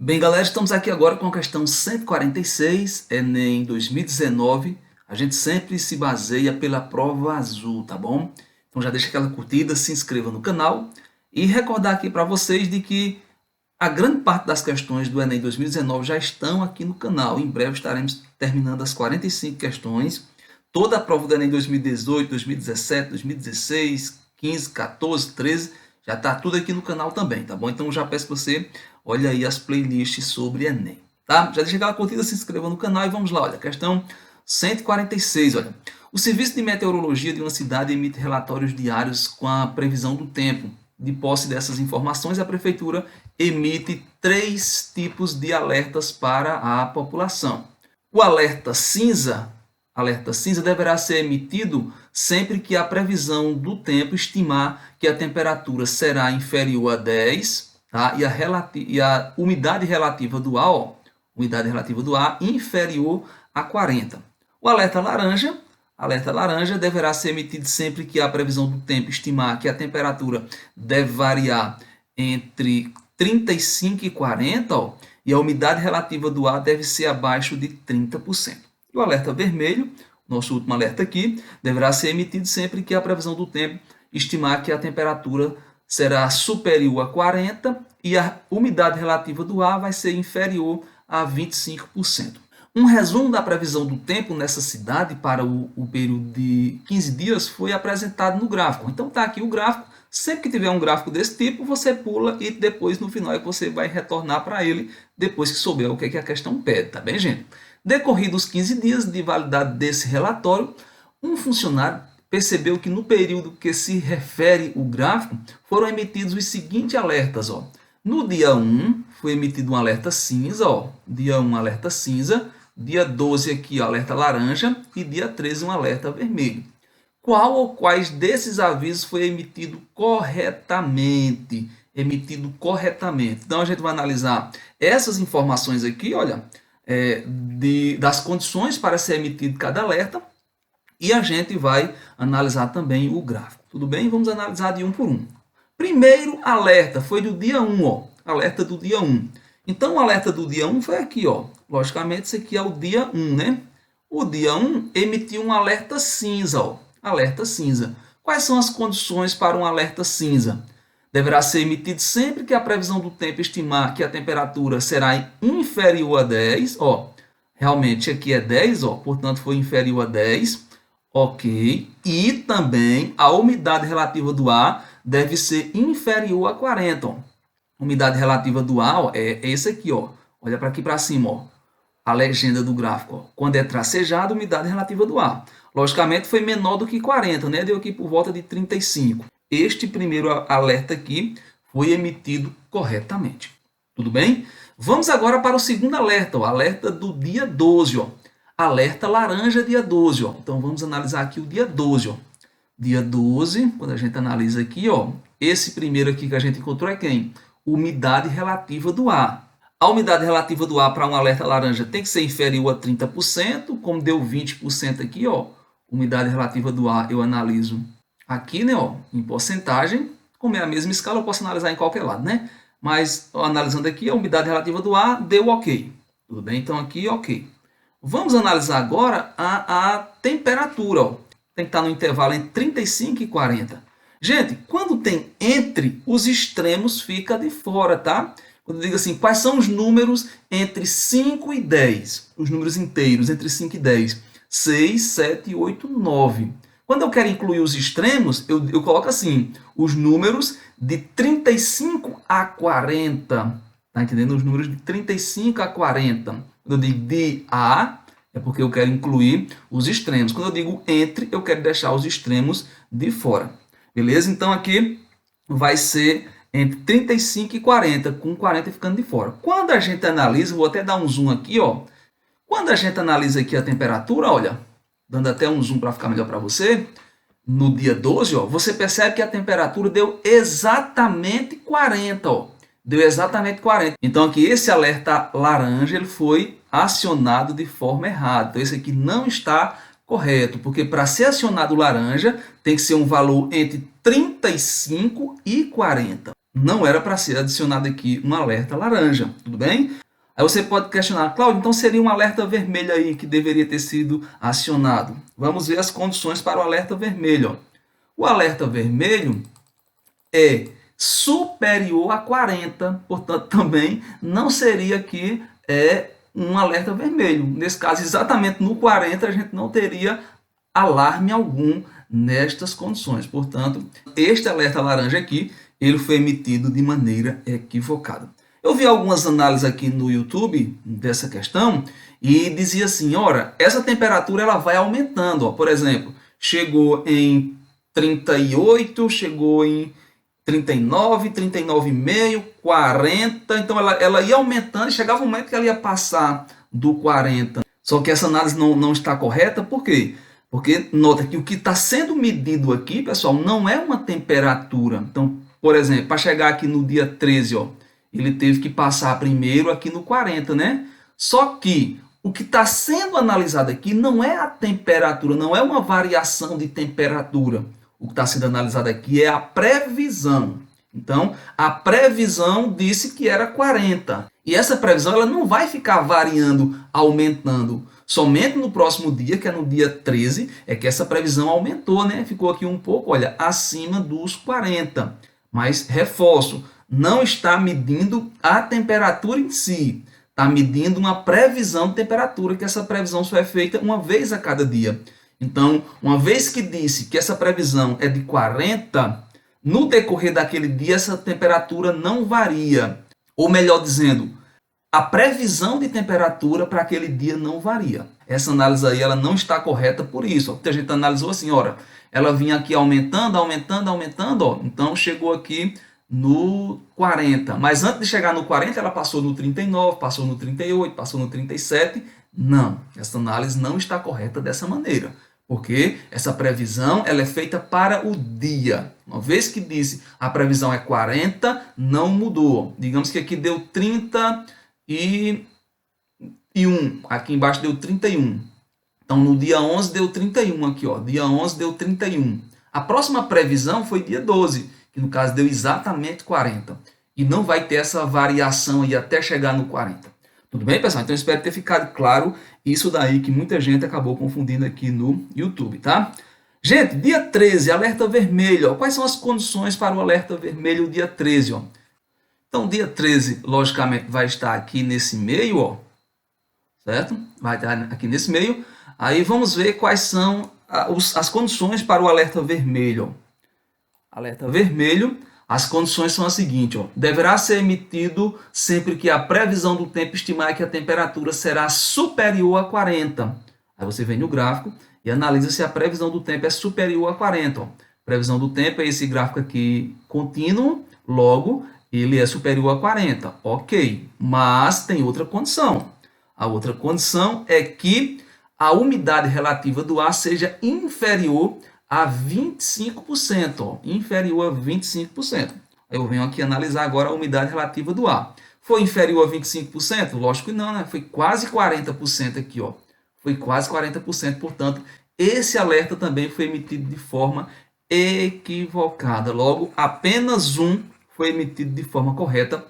Bem, galera, estamos aqui agora com a questão 146, Enem 2019. A gente sempre se baseia pela prova azul, tá bom? Então já deixa aquela curtida, se inscreva no canal e recordar aqui para vocês de que a grande parte das questões do Enem 2019 já estão aqui no canal. Em breve estaremos terminando as 45 questões. Toda a prova do Enem 2018, 2017, 2016, 15, 14, 13, já está tudo aqui no canal também, tá bom? Então já peço que você olhe aí as playlists sobre Enem, tá? Já deixa aquela curtida, se inscreva no canal e vamos lá, olha, questão 146, olha. O Serviço de Meteorologia de uma cidade emite relatórios diários com a previsão do tempo. De posse dessas informações, a Prefeitura emite 3 tipos de alertas para a população. O alerta cinza deverá ser emitido sempre que a previsão do tempo estimar que a temperatura será inferior a 10, tá? E a umidade relativa do ar, inferior a 40. O alerta laranja deverá ser emitido sempre que a previsão do tempo estimar que a temperatura deve variar entre 35 e 40, e a umidade relativa do ar deve ser abaixo de 30%. E o alerta vermelho, nosso último alerta aqui, deverá ser emitido sempre que a previsão do tempo estimar que a temperatura será superior a 40 e a umidade relativa do ar vai ser inferior a 25%. Um resumo da previsão do tempo nessa cidade para o período de 15 dias foi apresentado no gráfico. Então está aqui o gráfico. Sempre que tiver um gráfico desse tipo, você pula e depois no final é que você vai retornar para ele depois que souber o que é que a questão pede, tá bem, gente? Decorridos os 15 dias de validade desse relatório, um funcionário percebeu que no período que se refere o gráfico, foram emitidos os seguintes alertas. No dia 1, foi emitido um alerta cinza, dia 1, alerta cinza, dia 12 aqui, alerta laranja, e dia 13, um alerta vermelho. Qual ou quais desses avisos foi emitido corretamente? Então, a gente vai analisar essas informações aqui, olha, das condições para ser emitido cada alerta, e a gente vai analisar também o gráfico. Tudo bem? Vamos analisar de um por um. Primeiro alerta foi do dia 1, alerta do dia 1. Então, o alerta do dia 1 foi aqui, Logicamente, esse aqui é o dia 1, né? O dia 1 emitiu um alerta cinza, alerta cinza. Quais são as condições para um alerta cinza? Deverá ser emitido sempre que a previsão do tempo estimar que a temperatura será inferior a 10, realmente aqui é 10, portanto foi inferior a 10, ok. E também a umidade relativa do ar deve ser inferior a 40, Umidade relativa do ar é esse aqui, olha para aqui para cima, a legenda do gráfico. Quando é tracejado, umidade relativa do ar. Logicamente foi menor do que 40, né? Deu aqui por volta de 35. Este primeiro alerta aqui foi emitido corretamente. Tudo bem? Vamos agora para o segundo alerta, alerta do dia 12, Alerta laranja dia 12, Então vamos analisar aqui o dia 12, Dia 12, quando a gente analisa aqui, esse primeiro aqui que a gente encontrou é quem? Umidade relativa do ar. A umidade relativa do ar para um alerta laranja tem que ser inferior a 30%, como deu 20% aqui, umidade relativa do ar eu analiso aqui, né, em porcentagem. Como é a mesma escala, eu posso analisar em qualquer lado, né? Mas analisando aqui, a umidade relativa do ar deu ok. Tudo bem? Então aqui, ok. Vamos analisar agora a temperatura, Tem que estar no intervalo entre 35 e 40. Gente, quando tem entre, os extremos fica de fora, tá? Quando eu digo assim, quais são os números entre 5 e 10? Os números inteiros entre 5 e 10. 6, 7, 8, 9. Quando eu quero incluir os extremos, eu coloco assim, os números de 35 a 40. Tá entendendo? Os números de 35 a 40. Quando eu digo de a, é porque eu quero incluir os extremos. Quando eu digo entre, eu quero deixar os extremos de fora. Beleza? Então, aqui vai ser entre 35 e 40, com 40 ficando de fora. Quando a gente analisa, vou até dar um zoom aqui, Quando a gente analisa aqui a temperatura, olha, dando até um zoom para ficar melhor para você, no dia 12, você percebe que a temperatura deu exatamente 40, Deu exatamente 40. Então, aqui, esse alerta laranja, ele foi acionado de forma errada. Então, esse aqui não está correto, porque para ser acionado laranja tem que ser um valor entre 35 e 40. não era para ser adicionado aqui um alerta laranja, tudo bem? Aí você pode questionar, Cláudio, então seria um alerta vermelho aí que deveria ter sido acionado. Vamos ver as condições para o alerta vermelho. O alerta vermelho é superior a 40, portanto também não seria aqui um alerta vermelho. Nesse caso, exatamente no 40, a gente não teria alarme algum nestas condições. Portanto, este alerta laranja aqui, ele foi emitido de maneira equivocada. Eu vi algumas análises aqui no YouTube dessa questão e dizia assim, ora, essa temperatura ela vai aumentando. Ó. Por exemplo, chegou em 38, chegou em 39, 39,5, 40. Então ela ia aumentando e chegava um momento que ela ia passar do 40. Só que essa análise não está correta, por quê? Porque nota que o que está sendo medido aqui, pessoal, não é uma temperatura. Então, por exemplo, para chegar aqui no dia 13, ó, ele teve que passar primeiro aqui no 40, né? Só que o que está sendo analisado aqui não é a temperatura, não é uma variação de temperatura. O que está sendo analisado aqui é a previsão. Então, a previsão disse que era 40. E essa previsão ela não vai ficar variando, aumentando. Somente no próximo dia, que é no dia 13, é que essa previsão aumentou, né? Ficou aqui um pouco, olha, acima dos 40. Mas, reforço, não está medindo a temperatura em si. Está medindo uma previsão de temperatura, que essa previsão só é feita uma vez a cada dia. Então, uma vez que disse que essa previsão é de 40, no decorrer daquele dia essa temperatura não varia. Ou melhor dizendo, a previsão de temperatura para aquele dia não varia. Essa análise aí ela não está correta por isso. Ó. A gente analisou assim, ora, ela vinha aqui aumentando, aumentando, aumentando, ó. Então chegou aqui no 40. Mas antes de chegar no 40, ela passou no 39, passou no 38, passou no 37. Não, essa análise não está correta dessa maneira. Porque essa previsão ela é feita para o dia. Uma vez que disse a previsão é 40, não mudou. Digamos que aqui deu 31. Aqui embaixo deu 31. Então no dia 11 deu 31 aqui, ó. Dia 11 deu 31. A próxima previsão foi dia 12, que no caso deu exatamente 40. E não vai ter essa variação aí até chegar no 40. Tudo bem, pessoal? Então eu espero ter ficado claro isso daí que muita gente acabou confundindo aqui no YouTube, tá? Gente, dia 13, alerta vermelho. Ó. Quais são as condições para o alerta vermelho dia 13? Ó? Então, dia 13, logicamente, vai estar aqui nesse meio, ó, certo? Vai estar aqui nesse meio. Aí vamos ver quais são as condições para o alerta vermelho. Ó. Alerta vermelho. As condições são as seguintes, ó. Deverá ser emitido sempre que a previsão do tempo estimar que a temperatura será superior a 40. Aí você vem no gráfico e analisa se a previsão do tempo é superior a 40. Ó. Previsão do tempo é esse gráfico aqui contínuo, logo ele é superior a 40. Ok, mas tem outra condição. A outra condição é que a umidade relativa do ar seja inferior a 25%, ó, inferior a 25%. Eu venho aqui analisar agora a umidade relativa do ar. Foi inferior a 25%? Lógico que não, né? Foi quase 40% aqui, ó. Foi quase 40%, portanto, esse alerta também foi emitido de forma equivocada. Logo, apenas um foi emitido de forma correta,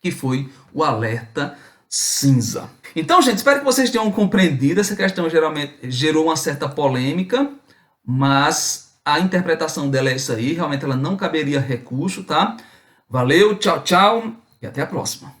que foi o alerta cinza. Então, gente, espero que vocês tenham compreendido. Essa questão geralmente gerou uma certa polêmica, mas a interpretação dela é isso aí, realmente ela não caberia recurso, tá? Valeu, tchau, tchau e até a próxima.